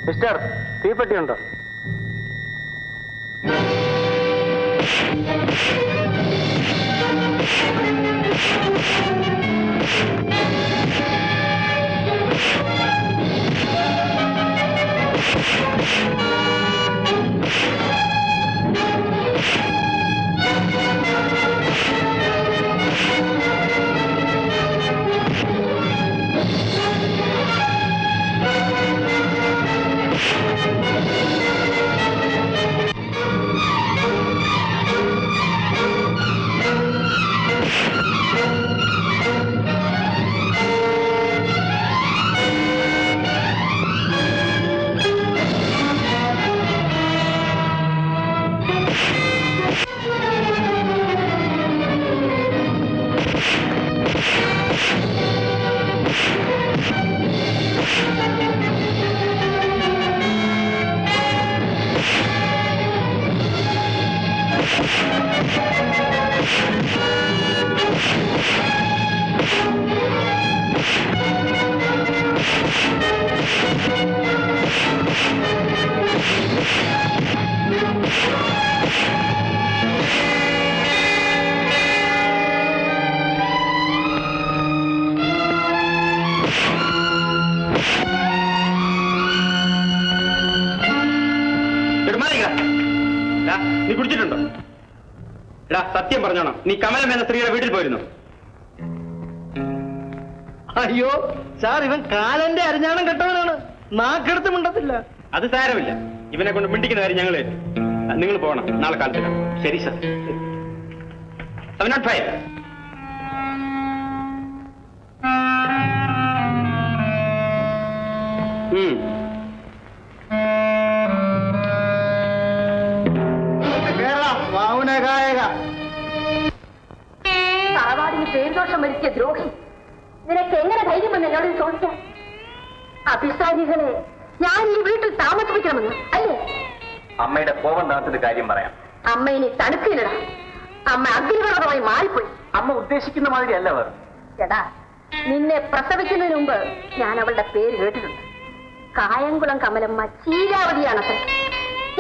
Mister, തീപ്പെട്ടിയുണ്ടോ? നീ കുടിച്ചിട്ടുണ്ടോ? എടാ, സത്യം പറഞ്ഞോണം, നീ കമലം എന്ന സ്ത്രീയുടെ വീട്ടിൽ പോയിരുന്നു? അയ്യോ സാർ, ഇവൻ കാലന്റെ അരിഞ്ഞാണം കെട്ടവനാണ്, നാക്കെടുത്ത് മിണ്ടത്തില്ല. അത് സാരമില്ല, ഇവനെ കൊണ്ട് മിണ്ടിക്കുന്ന കാര്യം ഞങ്ങൾ ഏറ്റു. നിങ്ങൾ പോകണം, നാളെ കാലത്ത്. ശരി സർ. 705. തറവാടിന് പേരുദോഷം വരുത്തിയ ദ്രോഹി, നിനക്ക് എങ്ങനെ ധൈര്യം വന്ന് എന്നോട് ചോദിക്കാൻ? അഭിസാരികളെ ഞാൻ ഈ വീട്ടിൽ താമസിപ്പിക്കണമെന്ന് അല്ലേ? അമ്മയുടെ കോപം താഴ്ത്തിട്ട് കാര്യം പറയാം. അമ്മ ഇനി തണുക്കില്ലടാ. അമ്മ അഗ്നിപർവ്വതമായി മാറിപ്പോയി. അമ്മ ഉദ്ദേശിക്കുന്ന മാതിരി അല്ല അവർ. എടാ, നിന്നെ പ്രസവിക്കുന്നതിന് മുമ്പ് ഞാൻ അവളുടെ പേര് കേട്ടിട്ടുണ്ട്. കായംകുളം കമലമ്മ ചീരാവതിയാണത്രേ.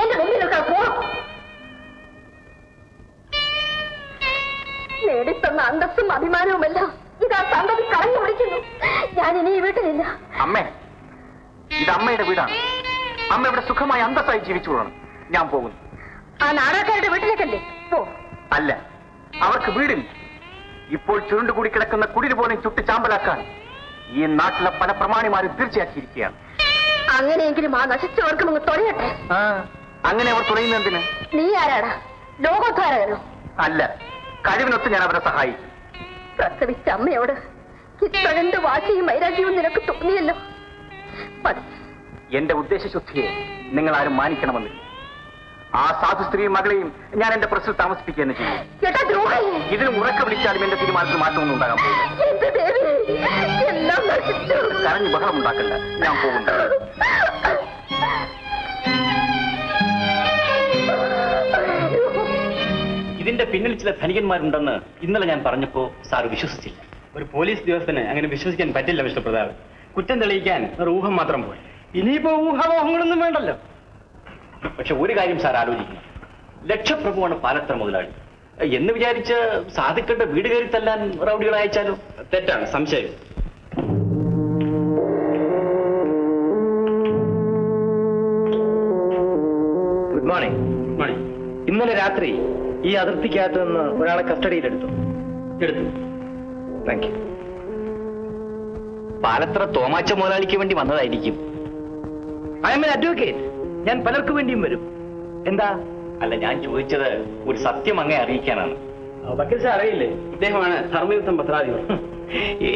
എന്റെ മുമ്പിൽ നിൽക്കാൻ പോകും. നേടിത്തന്ന അന്തസ്സും അഭിമാനവുമെല്ലാം ഇതാ സന്തതി കളഞ്ഞു പിടിക്കുന്നു. ഞാൻ ഇനി ഈ വീട്ടിലില്ല. അമ്മേ, ഇത് അമ്മയുടെ വീടാണ്. അമ്മ ഇവിടെ സുഖമായി അന്തസ്സായി ജീവിച്ചുകൊള്ളണം. ഞാൻ പോകുന്നു. ആ നാടകക്കാരുടെ വീട്ടിലേക്കല്ലേ പോ. അല്ല, അവർക്ക് വീടില്ല. ഇപ്പോൾ ചുരുണ്ടുകൂടി കിടക്കുന്ന കുടില് പോലും ചുട്ട് ചാമ്പലാക്കാൻ ഈ നാട്ടിലെ പല പ്രമാണിമാരും തീർച്ചയാക്കിയിരിക്കുകയാണ്. അങ്ങനെയെങ്കിലും ആ നശിച്ചവർക്കും അങ്ങ് തുറയട്ടെ. അങ്ങനെ അവർ തുറയുന്നതിന് നീ ആരാടാ? ലോകോദ്ധാരകനോ? അല്ല, കഴിവിനൊത്ത് ഞാൻ അവരെ സഹായിക്കും. പ്രസവിച്ച അമ്മയോട് ഇത്രണ്ട് വാശിയും വൈരാഗ്യവും നിനക്ക് തോന്നിയല്ലോ. എന്റെ ഉദ്ദേശശുദ്ധിയെ നിങ്ങൾ ആരും മാനിക്കണമെന്നില്ല. ആ സാധു സ്ത്രീ മകളെയും ഞാൻ എന്റെ പ്രസിൽ താമസിപ്പിക്കുകയെന്ന് ചെയ്യും. ഇതിനും ഉറക്കെ വിളിച്ചാലും എന്റെ തീരുമാനത്തിൽ മാറ്റമൊന്നും ഉണ്ടാകാൻ പോകുന്നു. കരഞ്ഞ് ബഹളം ഉണ്ടാക്കണ്ട, ഞാൻ പോകുന്നു. ഇതിന്റെ പിന്നിൽ ചില ധനികന്മാരുണ്ടെന്ന് ഇന്നലെ ഞാൻ പറഞ്ഞപ്പോ സാർ വിശ്വസിച്ചില്ല. ഒരു പോലീസ് ഉദ്യോഗസ്ഥന് അങ്ങനെ വിശ്വസിക്കാൻ പറ്റില്ല മിസ്റ്റർ പ്രതാപ്. കുറ്റം തെളിയിക്കാൻ ഒരു ഊഹം മാത്രം പോയി. ഇനിയിപ്പോ ഊഹാമോഹങ്ങളൊന്നും വേണ്ടല്ലോ. പക്ഷെ ഒരു കാര്യം സാർ ആലോചിക്കണം. ലക്ഷപ്രഭുവാണ് പാലത്ര മുതലാളി എന്ന് വിചാരിച്ച് സാധുക്കളുടെ വീട് കയറി തല്ലാൻ റൗഡികളെ അയച്ചാലോ? തെറ്റാണ്, സംശയം. Good morning. Good morning. ഇന്നലെ രാത്രി ഈ അതിർത്തിക്കകത്ത് നിന്ന് ഒരാളെ കസ്റ്റഡിയിലെടുത്തു. Thank you. പാലത്ര തോമാച്ച മുതലാളിക്ക് വേണ്ടി വന്നതായിരിക്കും. I am an advocate. ഞാൻ പലർക്കു വേണ്ടിയും വരും. എന്താ? അല്ല, ഞാൻ ചോദിച്ചത് ഒരു സത്യം അങ്ങേ അറിയിക്കാനാണ്. വക്കീൽ സാർ അറിയില്ലേ, ഇദ്ദേഹമാണ് ധർമ്മയുദ്ധം പത്രാധിപർ.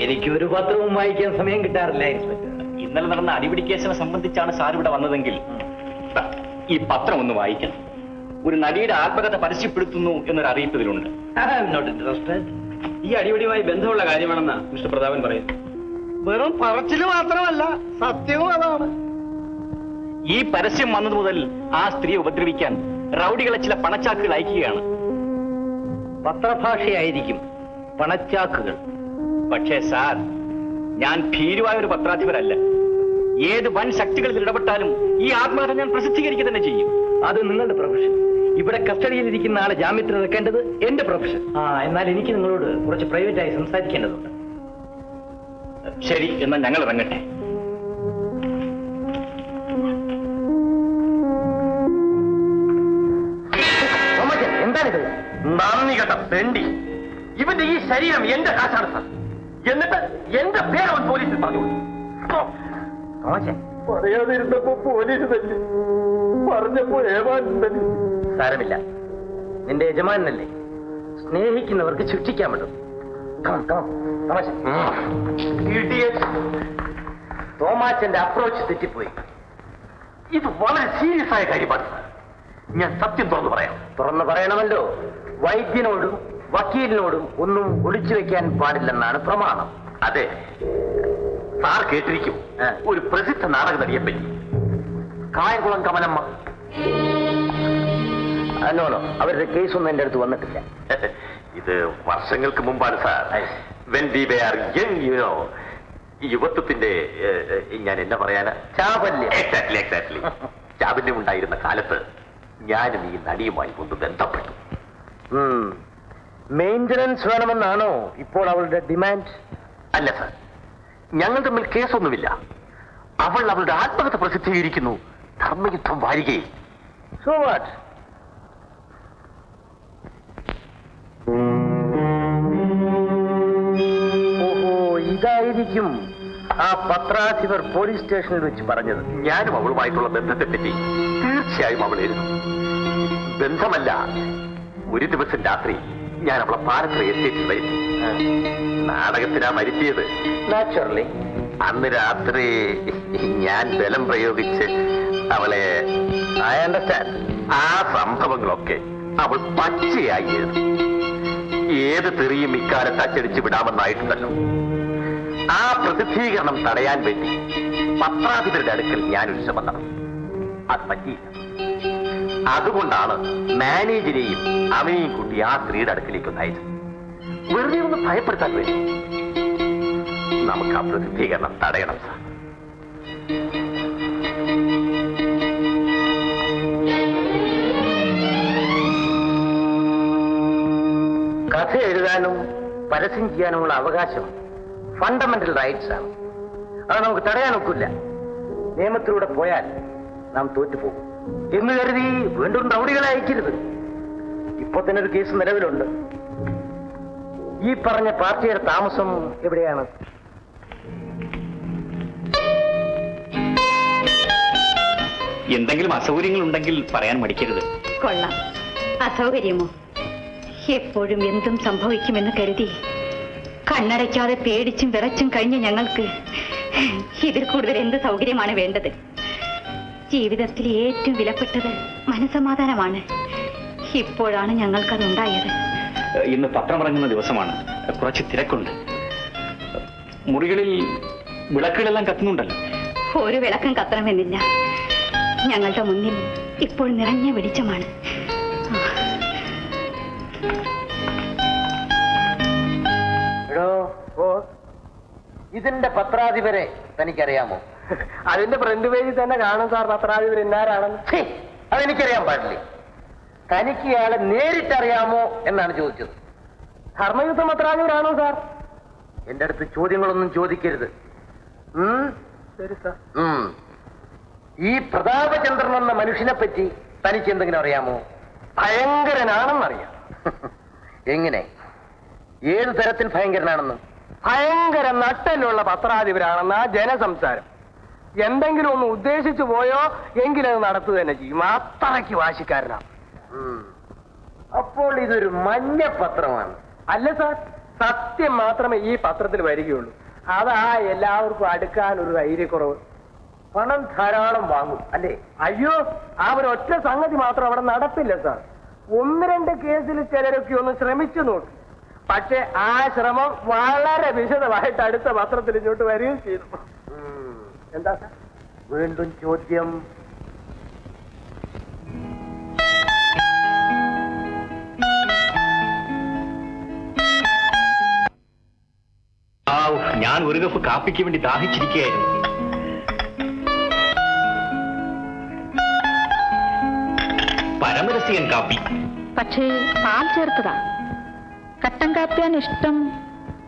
എനിക്കൊരു പത്രവും വായിക്കാൻ സമയം കിട്ടാറില്ല ഇൻസ്പെക്ടർ. ഇന്നലെ നടന്ന അടിപിടി കേസിനെ സംബന്ധിച്ചാണ് സാർ ഇവിടെ വന്നതെങ്കിൽ ഈ പത്രം ഒന്ന് വായിക്കണം. ഒരു നടിയുടെ ആത്മകഥ പരസ്യപ്പെടുത്തുന്നു എന്നൊരു അറിയിപ്പ് ഇതിലുണ്ട്. ഈ അടിപിടിയുമായി ബന്ധമുള്ള കാര്യമാണെന്നാ മിസ്റ്റർ പ്രതാപൻ പറയുന്നു. വെറും പറച്ചില് മാത്രമല്ല, സത്യവും അതാണ്. ഈ പരസ്യം വന്നത് മുതൽ ആ സ്ത്രീയെ ഉപദ്രവിക്കാൻ റൗഡികളെ ചില പണച്ചാക്കുകൾ അയക്കുകയാണ്. പത്രഭാഷയായിരിക്കും പണച്ചാക്കുകൾ. പക്ഷേ സാർ, ഞാൻ ഭീരുവായ ഒരു പത്രാധിപരല്ല. ഏത് വൻ ശക്തികളിൽ ഇടപെട്ടാലും ഈ ആത്മകഥ ഞാൻ പ്രസിദ്ധീകരിക്കുക തന്നെ ചെയ്യും. അത് നിങ്ങളുടെ പ്രൊഫഷൻ. ഇവിടെ കസ്റ്റഡിയിലിരിക്കുന്ന ആളെ ജാമ്യത്തിൽ ഇറക്കേണ്ടത് എന്റെ പ്രൊഫഷൻ. എന്നാൽ എനിക്ക് നിങ്ങളോട് കുറച്ച് പ്രൈവറ്റായി സംസാരിക്കേണ്ടതുണ്ട്. ശരി, എന്നാൽ ഞങ്ങൾ ഇറങ്ങട്ടെ. എന്താണിത്? നന്ദി കേട്ട തെണ്ടി. ഇവന്റെ ഈ ശരീരം എന്റെ കാശാണ് സാർ. എന്നിട്ട് എന്റെ പേരവൻ പോലീസിൽ പറഞ്ഞു. പറയാതിരുന്നപ്പോ പോലീസ് തന്നെ പറഞ്ഞപ്പോ ഏമാനുണ്ടല്ലോ. സാരമില്ല, നിന്റെ യജമാനല്ലേ, സ്നേഹിക്കുന്നവർക്ക് ശിക്ഷിക്കാൻ പറ്റും. തോമാച്ചന്റെ അപ്രോച്ച് തെറ്റിപ്പോയി. ഇത് വളരെ സീരിയസ് ആയ കാര്യമാണ്. ഞാൻ സത്യം തുറന്നു പറയാം. തുറന്നു പറയണമല്ലോ. വൈദ്യനോടും വക്കീലിനോടും ഒന്നും ഒളിച്ചു വെക്കാൻ പാടില്ലെന്നാണ് പ്രമാണം. അതെ, സാർ കേട്ടിരിക്കും ഒരു പ്രസിദ്ധ നാടക നടിയെ പറ്റി, കായംകുളം കമലമ്മ. നോനോ, അവരുടെ കേസൊന്നും എന്റെ അടുത്ത് വന്നിട്ടില്ല. ഇത് വർഷങ്ങൾക്ക് മുമ്പാണ് sir. When we were young, you know, ഈ യുവത്വത്തിന്റെ ഞാൻ എന്നാ പറയാനാ, ചാപല്യം. എക്സാക്ട്ലി ചാപല്യം ഉണ്ടായിരുന്ന കാലത്ത് ഞാനും ഈ നടിയുമായി ഒന്ന് ബന്ധപ്പെട്ടു. മെയിന്റനൻസ് വേണമെന്നാണോ ഇപ്പോൾ അവളുടെ ഡിമാൻഡ്? അല്ല സാർ, ഞങ്ങൾ തമ്മിൽ കേസൊന്നുമില്ല. അവൾ അവളുടെ ആത്മകഥ പ്രസിദ്ധീകരിക്കുന്നു, ധർമ്മയുദ്ധം വാരികയിൽ. So what? ഓഹോ, ഇതായിരിക്കും ആ പത്രാധിപർ പോലീസ് സ്റ്റേഷനിൽ വെച്ച് പറഞ്ഞത്. ഞാനും അവളുമായിട്ടുള്ള ബന്ധത്തെപ്പറ്റി തീർച്ചയായും അവൾ എഴുതും. ബന്ധമല്ല, ഒരു ദിവസം രാത്രി ഞാൻ അവളെ പാലക്കര എസ്റ്റേറ്റിൽ വരുത്തി. നാടകത്തിനാ മരിച്ചത്. നാച്ചുറലി. അന്ന് രാത്രി ഞാൻ ബലം പ്രയോഗിച്ച് അവളെ, ഐ അണ്ടർസ്റ്റാൻഡ്. ആ സംഭവങ്ങളൊക്കെ അവൾ പച്ചയായി എഴുതി. ഏത് തെറിയും ഇക്കാലത്ത് അച്ചടിച്ച് വിടാമെന്നായിട്ടുണ്ടല്ലോ. ആ പ്രസിദ്ധീകരണം തടയാൻ വേണ്ടി പത്രാധിപരുടെ അടുക്കൽ ഞാനൊരു ശ്രമം നടന്നു. അത് പറ്റിയില്ല. അതുകൊണ്ടാണ് മാനേജരെയും അവനെയും കൂട്ടി ആ സ്ത്രീയുടെ അടുക്കലേക്ക് അയച്ചത്. വെറുതെ ഒന്ന് ഭയപ്പെടുത്താൻ വേണ്ടി. നമുക്ക് ആ പ്രസിദ്ധീകരണം തടയണം സാർ. കഥ എഴുതാനും പരസ്യം ചെയ്യാനുമുള്ള അവകാശം ഫണ്ടമെന്റൽ റൈറ്റ്സ് ആണ്. അത് നമുക്ക് തടയാൻ ഒക്കില്ല. നിയമത്തിലൂടെ പോയാൽ നാം തോറ്റുപോകും എന്ന് കരുതി വീണ്ടും റൗഡികളെ അയക്കരുത്. ഇപ്പൊ തന്നെ ഒരു കേസ് നിലവിലുണ്ട്. ഈ പറഞ്ഞ പാർട്ടിയുടെ താമസം എവിടെയാണ്? എന്തെങ്കിലും അസൗകര്യങ്ങൾ ഉണ്ടെങ്കിൽ പറയാൻ മടിക്കരുത്. കൊള്ളാം. അസൗകര്യമോ? എപ്പോഴും എന്തും സംഭവിക്കുമെന്ന് കരുതി കണ്ണടയ്ക്കാതെ പേടിച്ചും വിറച്ചും കഴിഞ്ഞ ഞങ്ങൾക്ക് ഇതിൽ കൂടുതൽ എന്ത് സൗകര്യമാണ് വേണ്ടത്? ജീവിതത്തിൽ ഏറ്റവും വിലപ്പെട്ടത് മനസ്സമാധാനമാണ്. ഇപ്പോഴാണ് ഞങ്ങൾക്കതുണ്ടായത്. ഇന്ന് പത്രം ഇറങ്ങുന്ന ദിവസമാണ്. കുറച്ച് തിരക്കുണ്ട്. മുറികളിൽ വിളക്കുകളെല്ലാം കത്തുന്നുണ്ടല്ലോ. ഒരു വിളക്കം കത്തണമെന്നില്ല. ഞങ്ങളുടെ മുന്നിൽ ഇപ്പോൾ നിറഞ്ഞ വെളിച്ചമാണ്. ഇതിന്റെ പത്രാധിപരെ തനിക്കറിയാമോ? അതിന്റെ ഫ്രണ്ട് പേജിൽ തന്നെ കാണും സാർ പത്രാധിപർ എന്നാരാണെന്ന്. അതെനിക്കറിയാൻ പാടില്ലേ? തനിക്ക് ഇയാളെ നേരിട്ടറിയാമോ എന്നാണ് ചോദിച്ചത്. ധർമ്മയുദ്ധ പത്രാധിപരാണോ സാർ? എന്റെ അടുത്ത് ചോദ്യങ്ങളൊന്നും ചോദിക്കരുത്. ശരി സാർ. ഈ പ്രതാപചന്ദ്രൻ എന്ന മനുഷ്യനെ പറ്റി തനിക്ക് എന്തെങ്കിലും അറിയാമോ? ഭയങ്കരനാണെന്നറിയാം. എങ്ങനെ? ഏത് തരത്തിൽ ഭയങ്കരനാണെന്ന്? ഭയങ്കര നട്ടലുള്ള പത്രാധിപരാണെന്ന ജനസംസാരം. എന്തെങ്കിലും ഒന്ന് ഉദ്ദേശിച്ചു പോയോ എങ്കിലത് നടത്തുക തന്നെ ചെയ്യും. അത്രയ്ക്ക് വാശിക്കാരനാണ്. അപ്പോൾ ഇതൊരു മഞ്ഞ പത്രമാണ്. അല്ല സാർ, സത്യം മാത്രമേ ഈ പത്രത്തിൽ വരികയുള്ളൂ. അതാ എല്ലാവർക്കും അടുക്കാൻ ഒരു ധൈര്യക്കുറവ്. പണം ധാരാളം വാങ്ങും അല്ലേ? അയ്യോ, ആ ഒരു ഒറ്റ സംഗതി മാത്രം അവിടെ നടപ്പില്ല സാർ. 1-2 കേസിൽ ചിലരൊക്കെ ഒന്ന് ശ്രമിച്ചു നോക്കി. പക്ഷെ ആ ശ്രമം വളരെ വിശദമായിട്ട് അടുത്ത പത്രത്തിൽ ഇങ്ങോട്ട് വരികയും ചെയ്തു. എന്താ സാർ? വീണ്ടും ചോദ്യം. ഞാൻ ഒരു കപ്പ് കാപ്പിക്ക് വേണ്ടി ദാഹിച്ചിരിക്കുകയായിരുന്നു. പരമരസികൻ കാപ്പി. പക്ഷേ പാൽ ചേർത്തതാ. കട്ടൻ കാപ്പിയാണ് ഇഷ്ടം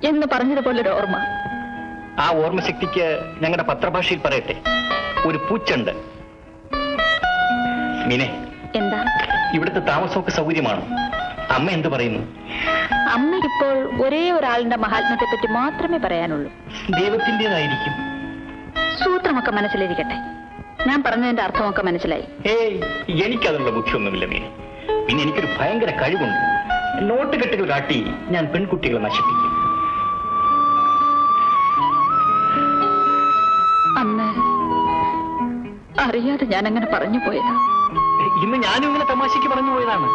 എന്ന് പറഞ്ഞതുപോലൊരു ഓർമ്മ. ആ ഓർമ്മശക്തിക്ക് ഞങ്ങളുടെ പത്രഭാഷയിൽ പറയട്ടെ, ഒരു പൂച്ചുണ്ട്. മീനെ, എന്താ? ഇവിടുത്തെ താമസമൊക്കെ സൗകര്യമാണോ? അമ്മ എന്ത് പറയുന്നു? അമ്മയ്ക്കിപ്പോൾ ഒരേ ഒരാളിന്റെ മഹാത്മ്യത്തെ പറ്റി മാത്രമേ പറയാനുള്ളൂ. ദൈവത്തിൻ്റെതായിരിക്കും. സൂത്രമൊക്കെ മനസ്സിലിരിക്കട്ടെ. ഞാൻ പറഞ്ഞതിന്റെ അർത്ഥമൊക്കെ മനസ്സിലായി. ഏയ്, എനിക്കതിനുള്ള ബുദ്ധിയൊന്നുമില്ല മീനെ. പിന്നെ എനിക്കൊരു ഭയങ്കര കഴിവുണ്ട്. നോട്ട് കെട്ടുകൾ കാട്ടി ഞാൻ പെൺകുട്ടികളെ നശിപ്പിക്കും. അന്ന് അറിയാതെ ഞാൻ അങ്ങനെ പറഞ്ഞു പോയതാ. ഇന്ന് ഞാനും ഇങ്ങനെ തമാശയ്ക്ക് പറഞ്ഞു പോയതാണ്.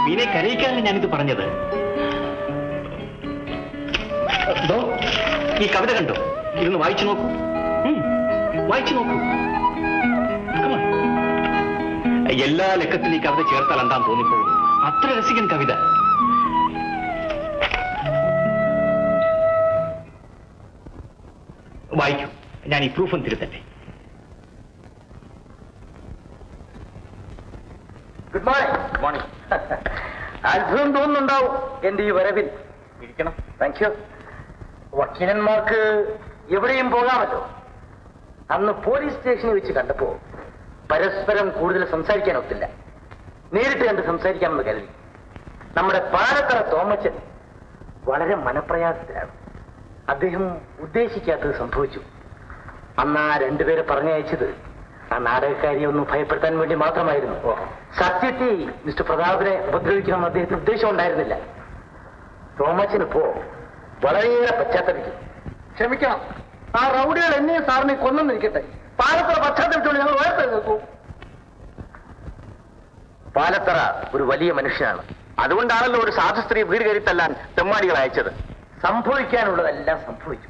മീനെ കരയിക്കാനല്ല ഞാനിത് പറഞ്ഞത്. ഈ കവിത കണ്ടോ? ഇതൊന്ന് വായിച്ചു നോക്കൂ. വായിച്ചു നോക്കൂ. Come on. എല്ലാ ലക്കത്തിലും ഈ കവിത ചേർത്താൽ എന്താന്ന് തോന്നിപ്പോകും. അത്ര രസികൻ കവിത. വായിക്കൂ. ഞാൻ ഈ പ്രൂഫും തിരുത്തട്ടെ. Good morning. Good morning. അത്ഭുതം തോന്നുന്നുണ്ടാവും എന്റെ ഈ വരവിൽ. ഇരിക്കണം. Thank you. വക്കീലന്മാർക്ക് എവിടെയും പോകാമല്ലോ. അന്ന് പോലീസ് സ്റ്റേഷനിൽ വെച്ച് കണ്ടപ്പോ പരസ്പരം കൂടുതൽ സംസാരിക്കാൻ ഒത്തില്ല. നേരിട്ട് കണ്ട് സംസാരിക്കാമെന്ന് കരുതി. നമ്മുടെ പാലത്തറ തോമച്ചൻ വളരെ മനപ്രയാസത്തിലാണ്. അദ്ദേഹം ഉദ്ദേശിക്കാത്തത് സംഭവിച്ചു. അന്ന് ആ രണ്ടുപേരെ പറഞ്ഞയച്ചത് ആ നാടകക്കാരിയെ ഒന്ന് ഭയപ്പെടുത്താൻ വേണ്ടി മാത്രമായിരുന്നു. സത്യത്തിൽ മിസ്റ്റർ പ്രതാപനെ ഉപദ്രവിക്കണമെന്ന് അദ്ദേഹത്തിന് ഉദ്ദേശം ഉണ്ടായിരുന്നില്ല. തോമച്ചനിപ്പോ വളരെയേറെ പശ്ചാത്തലിക്കും. ക്ഷമിക്കണം, ആ റൗഡികൾ എന്നെയും സാറിനെ കൊന്നിരിക്കട്ടെ. പാലത്തറ പശ്ചാത്തലത്തോട് ഞങ്ങൾ വേർത്ത് നിൽക്കൂ. പാലത്തറ ഒരു വലിയ മനുഷ്യനാണ്. അതുകൊണ്ടാണല്ലോ ഒരു സാധു സ്ത്രീ വീട് കയറി തല്ലാൻ തെമ്മാടികൾ അയച്ചത്. സംഭവിക്കാനുള്ളതെല്ലാം സംഭവിച്ചു.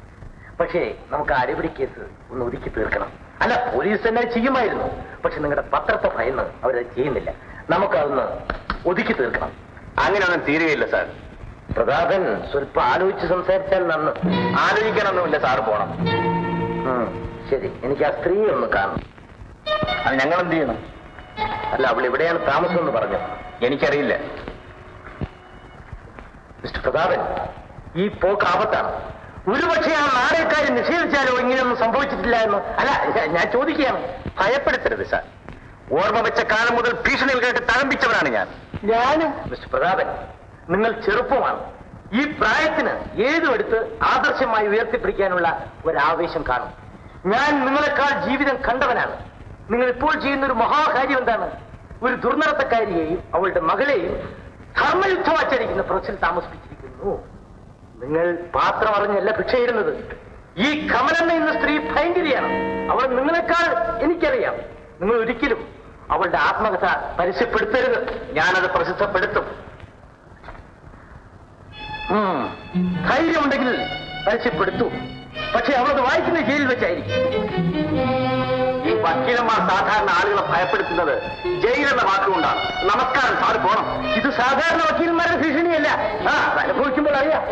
പക്ഷേ നമുക്ക് ആ അടിപിടി കേസ് ഒന്ന് ഒതുക്കി തീർക്കണം. അല്ല, പോലീസ് തന്നെ ചെയ്യുമായിരുന്നു. പക്ഷെ നിങ്ങളുടെ പത്രത്തെ ഭയന്ന് അവരത് ചെയ്യുന്നില്ല. നമുക്കതൊന്ന് ഒതുക്കി തീർക്കണം. അങ്ങനെയൊന്നും തീരുകയില്ല സാർ. പ്രതാപൻ സ്വല്പം ആലോചിച്ച് സംസാരിച്ചാൽ നന്ന്. ആലോചിക്കാനൊന്നുമില്ല, സാറ് പോണം. ശരി, എനിക്ക് ആ സ്ത്രീയെ ഒന്ന് കാണണം. അത് ഞങ്ങൾ എന്ത് ചെയ്യണം? അല്ല, അവൾ എവിടെയാണ് താമസം എന്ന് പറഞ്ഞു. എനിക്കറിയില്ല. മിസ്റ്റർ പ്രതാപൻ, ഈ പോക്ക് ആപത്താണ്. ഒരുപക്ഷെ ആ നാടകക്കാരി നിഷേധിച്ചാലോ ഇങ്ങനെയൊന്നും സംഭവിച്ചിട്ടില്ല എന്ന്. അല്ല, ഞാൻ ചോദിക്കുകയാണ്. ഭയപ്പെടുത്തരുത് സാർ. ഓർമ്മ വെച്ച കാലം മുതൽ ഭീഷണിയിൽ കേട്ട് തഴമ്പിച്ചവനാണ് ഞാനും. മിസ്റ്റർ പ്രതാപൻ, നിങ്ങൾ ചെറുപ്പമാണ്. ഈ പ്രായത്തിന് ഏതും എടുത്ത് ആദർശമായി ഉയർത്തിപ്പിടിക്കാനുള്ള ഒരാവേശം കാണും. ഞാൻ നിങ്ങളെക്കാൾ ജീവിതം കണ്ടവനാണ്. നിങ്ങൾ ഇപ്പോൾ ചെയ്യുന്ന ഒരു മഹാകാര്യം എന്താണ്? ഒരു ദുർനടത്തക്കാരിയെയും അവളുടെ മകളെയും ധർമ്മയുദ്ധം ആചരിക്കുന്ന പ്രസിൽ താമസിപ്പിച്ചിരിക്കുന്നു. നിങ്ങൾ പാത്രം അറിഞ്ഞല്ല ഭിക്ഷയിടുന്നത്. ഈ കമലെന്ന ഇന്ന സ്ത്രീ ഭയങ്കരിയാണ്. അവൾ നിങ്ങളെക്കാൾ എനിക്കറിയാം. നിങ്ങൾ ഒരിക്കലും അവളുടെ ആത്മകഥ പരസ്യപ്പെടുത്തരുത്. ഞാനത് പ്രസിദ്ധപ്പെടുത്തും. ധൈര്യമുണ്ടെങ്കിൽ പരസ്യപ്പെടുത്തൂ. പക്ഷെ അവളത് വായിക്കുന്ന ജയിലിൽ വെച്ചായിരിക്കും. ഈ വക്കീലന്മാർ സാധാരണ ആളുകളെ ഭയപ്പെടുത്തുന്നത് ജയിലെന്ന വാക്കുകൊണ്ടാണ്. നമസ്കാരം, സാറ് പോണം. ഇത് സാധാരണ വക്കീലന്മാരുടെ ഭീഷണിയല്ല. അനുഭവിക്കുമ്പോൾ അറിയാം.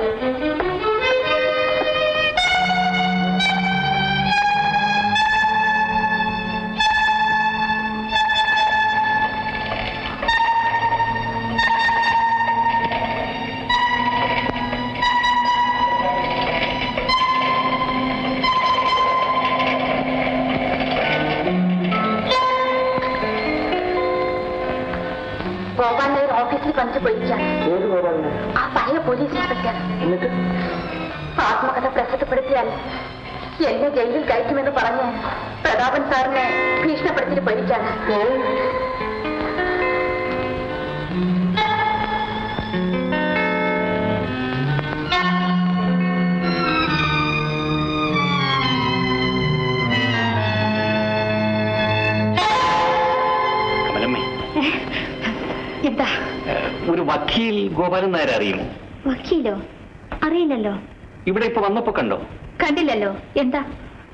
ഗോപാൽ നായർ ഓഫീസിൽ വന്നിട്ട് പോയിരിക്കാണ്. ഏത് പോരാണ്? ആ പഴയ പോലീസ് ഇൻസ്പെക്ടർ. എന്നിട്ട് ആത്മകഥ പ്രസിദ്ധപ്പെടുത്തിയാൽ എന്നെ ജയിലിൽ കയറ്റുമെന്ന് പറഞ്ഞ് പ്രതാപൻ സാറിനെ ഭീഷണിപ്പെടുത്തിയിട്ട് പോയിരിക്കാണ്. കമലമ്മേ, എന്താ? ഒരു വക്കീൽ ഗോപാലൻ നായർ അറിയുമോ? വക്കീലോ? അറിയില്ലല്ലോ. ഇവിടെ ഇപ്പൊ വന്നപ്പോ കണ്ടോ? കണ്ടില്ലല്ലോ. എന്താ?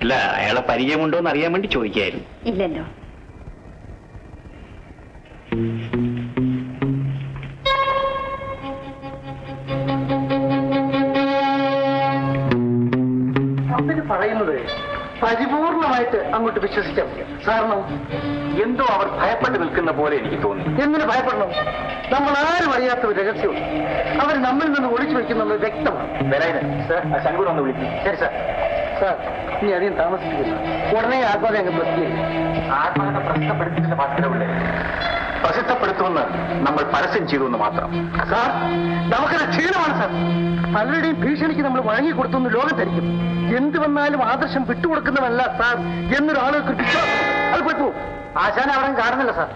അല്ല, അയാളെ പരിചയമുണ്ടോ എന്ന് അറിയാൻ വേണ്ടി ചോദിക്കായിരുന്നു. ഇല്ലല്ലോ. പറയുന്നത് പരിപൂർണമായിട്ട് അങ്ങോട്ട് വിശ്വസിച്ചാൽ മതി. സാറിനോ? എന്തോ അവർ ഭയപ്പെട്ട് നിൽക്കുന്ന പോലെ എനിക്ക് തോന്നി. എന്തിനു ഭയപ്പെടണം? നമ്മൾ ആരും അറിയാത്ത ഒരു രഹസ്യവും അവർ നമ്മിൽ നിന്ന് ഒളിച്ചു വെക്കുന്നുള്ളത് വ്യക്തമാണ്. ശങ്കുൻ ഒന്ന് വിളിക്കും. ശരി സാർ. സാർ, ഇനി അധികം താമസിപ്പിക്കുന്നു. ഉടനെ ആത്മഹത്യ അങ്ങ് പ്രസിദ്ധീകരിക്കും. ആത്മഹത്യ പ്രസിദ്ധപ്പെടുത്തിയതിന്റെ മാത്രമേ പ്രസിദ്ധപ്പെടുത്തുമെന്ന് നമ്മൾ പരസ്യം ചെയ്തു എന്ന് മാത്രം. സാർ, നമുക്കത് ക്ഷീണമാണ് സാർ. പലരുടെയും ഭീഷണിക്ക് നമ്മൾ വഴങ്ങിക്കൊടുത്തു ലോകത്തായിരിക്കും. എന്ത് വന്നാലും ആദർശം വിട്ടുകൊടുക്കുന്നവല്ല സാർ എന്നൊരാളുകൾക്ക് വിശ്വാസം. അത് പെട്ടു. ആശാൻ അവിടെ കാണുന്നില്ല സാർ.